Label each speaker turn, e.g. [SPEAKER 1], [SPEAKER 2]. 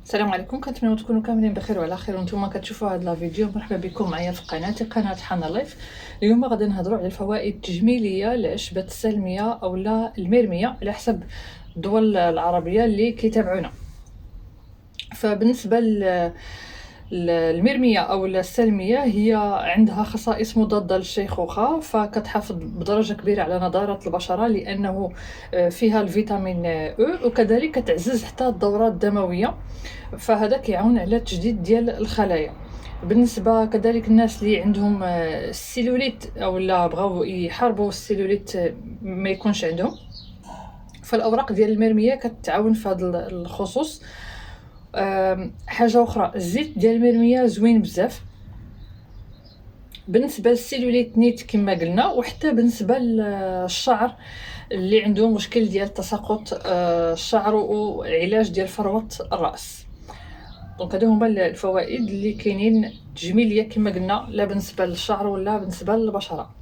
[SPEAKER 1] السلام عليكم، كنتمنى تكونوا كاملين بخير وعلى خير وانتم كتشوفوا هذا الفيديو. مرحبا بكم معايا في قناه حنا لايف. اليوم غادي نهضروا على الفوائد التجميليه لعشبه السلميه اولا المرميه على حسب الدول العربيه اللي كيتابعونا. فبالنسبه المرميه او السلميه هي عندها خصائص مضاده للشيخوخه، فكتحافظ بدرجه كبيره على نضاره البشره لانه فيها الفيتامين او، وكذلك كتعزز حتى الدوره الدمويه، فهذا كيعاون على التجديد ديال الخلايا. بالنسبه كذلك الناس اللي عندهم السيلوليت او لا بغاو يحاربوا السيلوليت ما يكونش عندهم، فالاوراق ديال المرميه كتعاون في هذا الخصوص. حاجه اخرى، الزيت ديال المرميه زوين بزاف بالنسبه للسيلوليت نيت كما قلنا، وحتى بالنسبه للشعر اللي عنده مشكل ديال تساقط الشعر وعلاج ديال فروه الراس. دونك هادو هما الفوائد اللي كاينين تجميليه كما قلنا، لا بالنسبه للشعر ولا بالنسبه للبشره.